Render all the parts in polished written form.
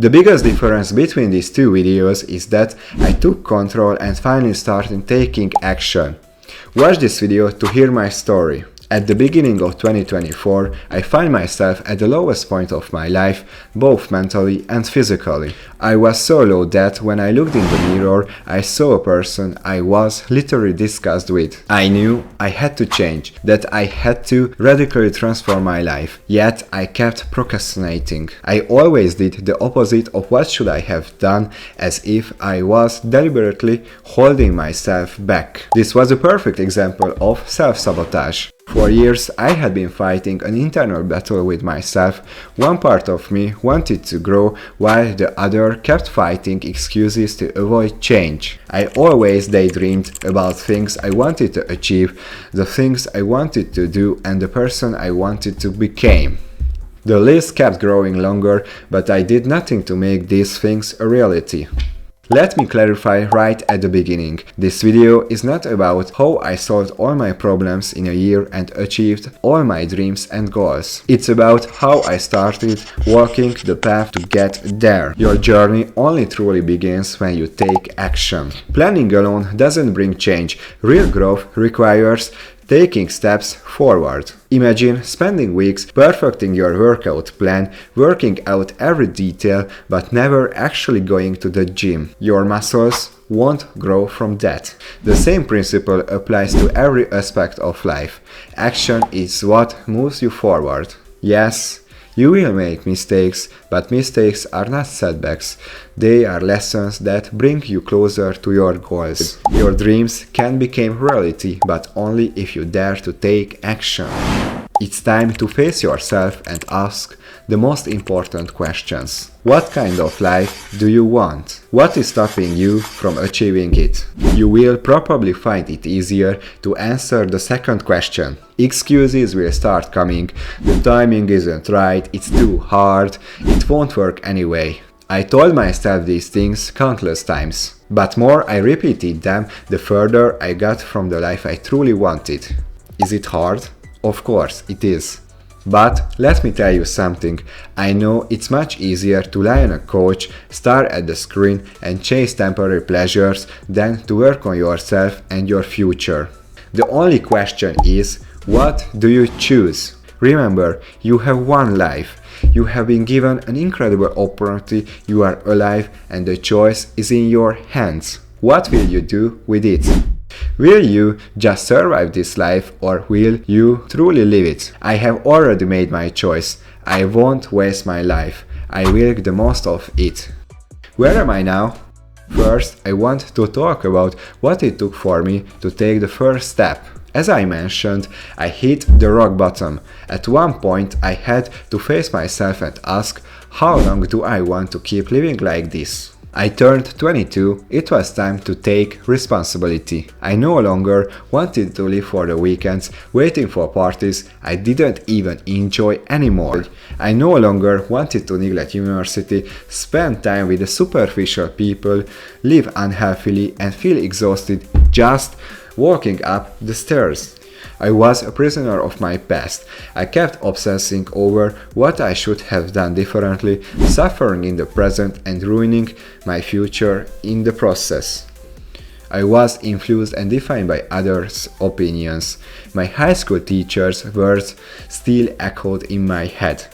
The biggest difference between these two videos is that I took control and finally started taking action. Watch this video to hear my story. At the beginning of 2024, I find myself at the lowest point of my life, both mentally and physically. I was so low that when I looked in the mirror, I saw a person I was literally disgusted with. I knew I had to change, that I had to radically transform my life. Yet I kept procrastinating. I always did the opposite of what should I have done, as if I was deliberately holding myself back. This was a perfect example of self-sabotage. For years, I had been fighting an internal battle with myself. One part of me wanted to grow, while the other kept fighting excuses to avoid change. I always daydreamed about things I wanted to achieve, the things I wanted to do, and the person I wanted to become. The list kept growing longer, but I did nothing to make these things a reality. Let me clarify right at the beginning. This video is not about how I solved all my problems in a year and achieved all my dreams and goals. It's about how I started walking the path to get there. Your journey only truly begins when you take action. Planning alone doesn't bring change. Real growth requires taking steps forward. Imagine spending weeks perfecting your workout plan, working out every detail, but never actually going to the gym. Your muscles won't grow from that. The same principle applies to every aspect of life. Action is what moves you forward. Yes, you will make mistakes, but mistakes are not setbacks. They are lessons that bring you closer to your goals. Your dreams can become reality, but only if you dare to take action. It's time to face yourself and ask the most important questions. What kind of life do you want? What is stopping you from achieving it? You will probably find it easier to answer the second question. Excuses will start coming. The timing isn't right, it's too hard, it won't work anyway. I told myself these things countless times, but more I repeated them, the further I got from the life I truly wanted. Is it hard? Of course it is. But let me tell you something, I know it's much easier to lie on a couch, stare at the screen and chase temporary pleasures than to work on yourself and your future. The only question is, what do you choose? Remember, you have one life. You have been given an incredible opportunity, you are alive and the choice is in your hands. What will you do with it? Will you just survive this life or will you truly live it? I have already made my choice. I won't waste my life. I will make the most of it. Where am I now? First, I want to talk about what it took for me to take the first step. As I mentioned, I hit the rock bottom. At one point, I had to face myself and ask, how long do I want to keep living like this? I turned 22, it was time to take responsibility. I no longer wanted to live for the weekends, waiting for parties I didn't even enjoy anymore. I no longer wanted to neglect university, spend time with the superficial people, live unhealthily and feel exhausted just walking up the stairs. I was a prisoner of my past. I kept obsessing over what I should have done differently, suffering in the present and ruining my future in the process. I was influenced and defined by others' opinions. My high school teachers' words still echoed in my head.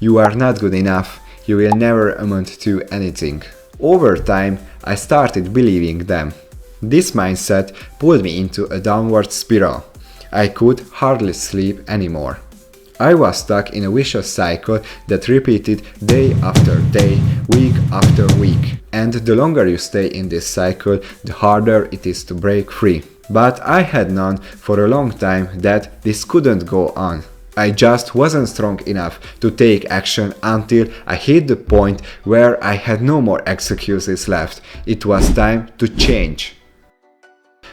You are not good enough. You will never amount to anything. Over time, I started believing them. This mindset pulled me into a downward spiral. I could hardly sleep anymore. I was stuck in a vicious cycle that repeated day after day, week after week. And the longer you stay in this cycle, the harder it is to break free. But I had known for a long time that this couldn't go on. I just wasn't strong enough to take action until I hit the point where I had no more excuses left. It was time to change.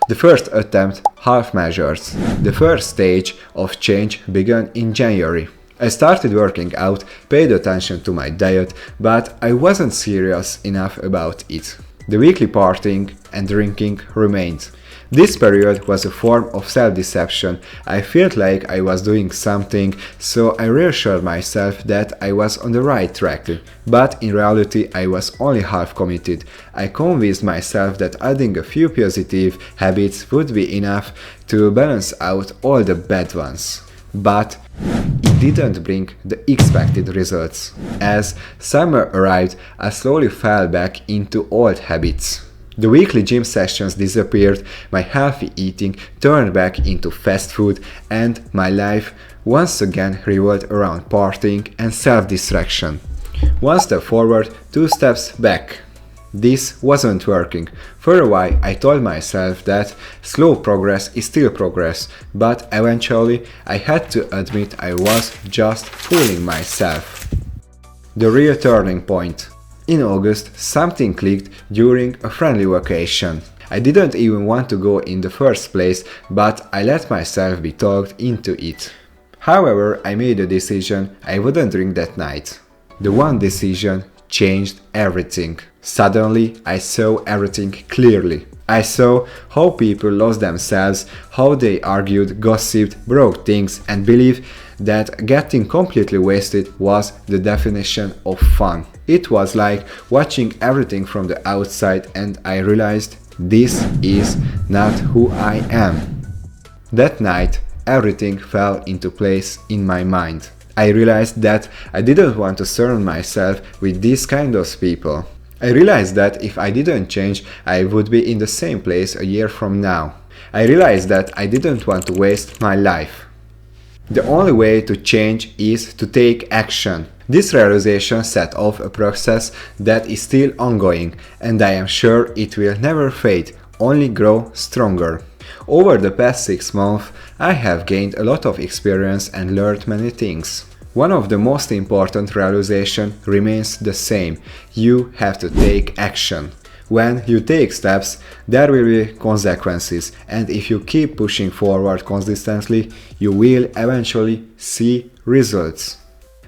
The first attempt, half measures. The first stage of change began in January. I started working out, paid attention to my diet, but I wasn't serious enough about it. The weekly partying and drinking remained. This period was a form of self-deception. I felt like I was doing something, so I reassured myself that I was on the right track. But in reality, I was only half committed. I convinced myself that adding a few positive habits would be enough to balance out all the bad ones. But it didn't bring the expected results. As summer arrived, I slowly fell back into old habits. The weekly gym sessions disappeared, my healthy eating turned back into fast food, and my life once again revolved around partying and self-distraction. One step forward, two steps back. This wasn't working. For a while, I told myself that slow progress is still progress, but eventually I had to admit I was just fooling myself. The real turning point. In August, something clicked during a friendly vacation. I didn't even want to go in the first place, but I let myself be talked into it. However, I made a decision I wouldn't drink that night. The one decision changed everything. Suddenly, I saw everything clearly. I saw how people lost themselves, how they argued, gossiped, broke things, and believed that getting completely wasted was the definition of fun. It was like watching everything from the outside, and I realized this is not who I am. That night, everything fell into place in my mind. I realized that I didn't want to surround myself with these kind of people. I realized that if I didn't change, I would be in the same place a year from now. I realized that I didn't want to waste my life. The only way to change is to take action. This realization set off a process that is still ongoing, and I am sure it will never fade, only grow stronger. Over the past 6 months, I have gained a lot of experience and learned many things. One of the most important realizations remains the same. You have to take action. When you take steps, there will be consequences, and if you keep pushing forward consistently, you will eventually see results.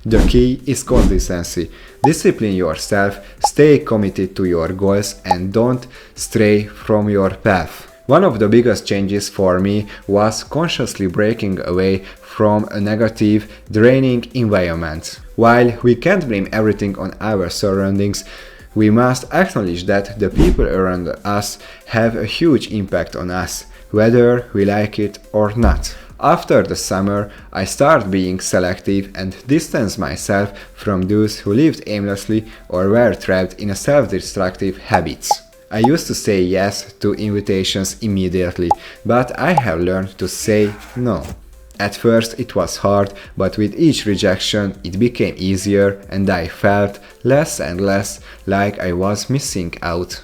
The key is consistency. Discipline yourself, stay committed to your goals, and don't stray from your path. One of the biggest changes for me was consciously breaking away from a negative, draining environment. While we can't blame everything on our surroundings, we must acknowledge that the people around us have a huge impact on us, whether we like it or not. After the summer, I started being selective and distanced myself from those who lived aimlessly or were trapped in self-destructive habits. I used to say yes to invitations immediately, but I have learned to say no. At first it was hard, but with each rejection it became easier and I felt less and less like I was missing out.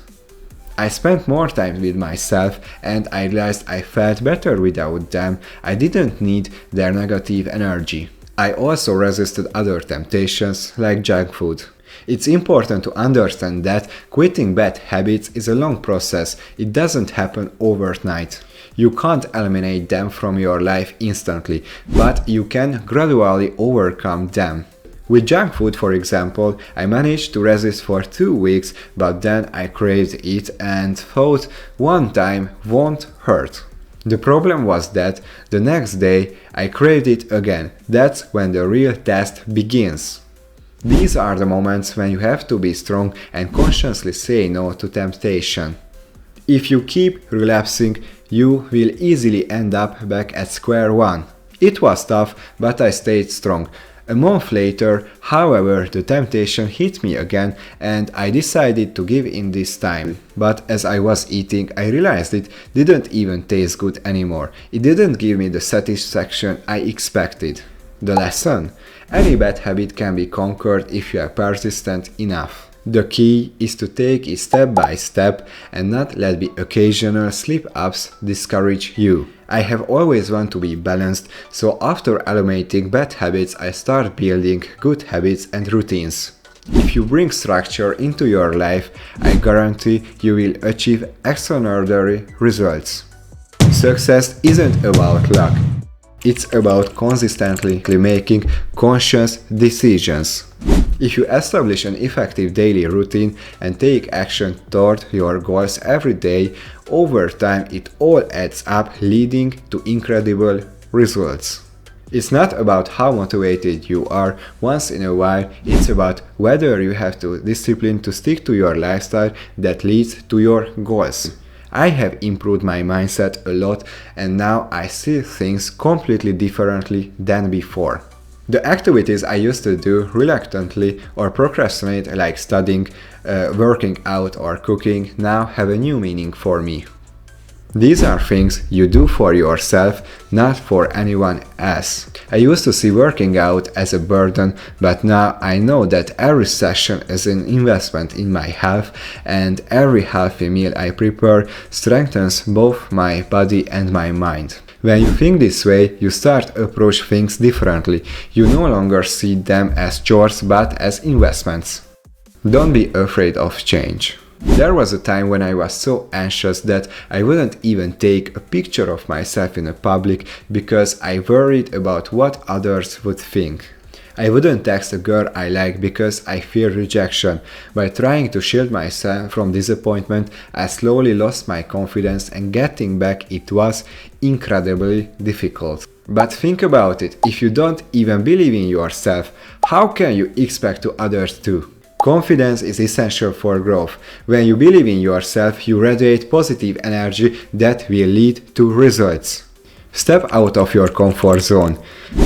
I spent more time with myself and I realized I felt better without them. I didn't need their negative energy. I also resisted other temptations like junk food. It's important to understand that quitting bad habits is a long process. It doesn't happen overnight. You can't eliminate them from your life instantly, but you can gradually overcome them. With junk food, for example, I managed to resist for 2 weeks, but then I craved it and thought one time won't hurt. The problem was that the next day I craved it again. That's when the real test begins. These are the moments when you have to be strong and consciously say no to temptation. If you keep relapsing, you will easily end up back at square one. It was tough, but I stayed strong. A month later, however, the temptation hit me again and I decided to give in this time. But as I was eating, I realized it didn't even taste good anymore. It didn't give me the satisfaction I expected. The lesson? Any bad habit can be conquered if you are persistent enough. The key is to take it step by step and not let the occasional slip-ups discourage you. I have always wanted to be balanced, so after eliminating bad habits I start building good habits and routines. If you bring structure into your life, I guarantee you will achieve extraordinary results. Success isn't about luck. It's about consistently making conscious decisions. If you establish an effective daily routine and take action toward your goals every day, over time it all adds up, leading to incredible results. It's not about how motivated you are once in a while, it's about whether you have the discipline to stick to your lifestyle that leads to your goals. I have improved my mindset a lot, and now I see things completely differently than before. The activities I used to do reluctantly or procrastinate, like studying, working out or cooking, now have a new meaning for me. These are things you do for yourself, not for anyone else. I used to see working out as a burden, but now I know that every session is an investment in my health, and every healthy meal I prepare strengthens both my body and my mind. When you think this way, you start to approach things differently. You no longer see them as chores but as investments. Don't be afraid of change. There was a time when I was so anxious that I wouldn't even take a picture of myself in public because I worried about what others would think. I wouldn't text a girl I like because I fear rejection. By trying to shield myself from disappointment, I slowly lost my confidence, and getting back it was incredibly difficult. But think about it, if you don't even believe in yourself, how can you expect to others to? Confidence is essential for growth. When you believe in yourself, you radiate positive energy that will lead to results. Step out of your comfort zone.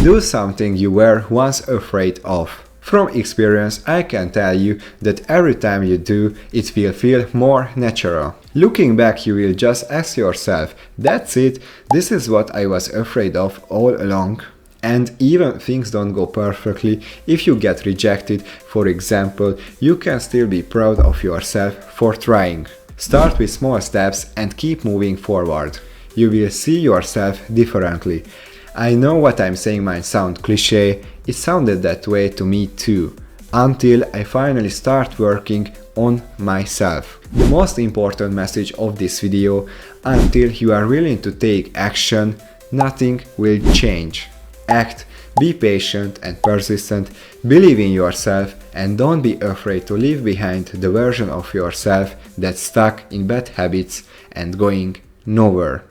Do something you were once afraid of. From experience, I can tell you that every time you do, it will feel more natural. Looking back, you will just ask yourself, that's it, this is what I was afraid of all along. And even things don't go perfectly, if you get rejected, for example, you can still be proud of yourself for trying. Start with small steps and keep moving forward. You will see yourself differently. I know what I'm saying might sound cliché, it sounded that way to me too, until I finally start working on myself. The most important message of this video, until you are willing to take action, nothing will change. Act, be patient and persistent, believe in yourself, and don't be afraid to leave behind the version of yourself that's stuck in bad habits and going nowhere.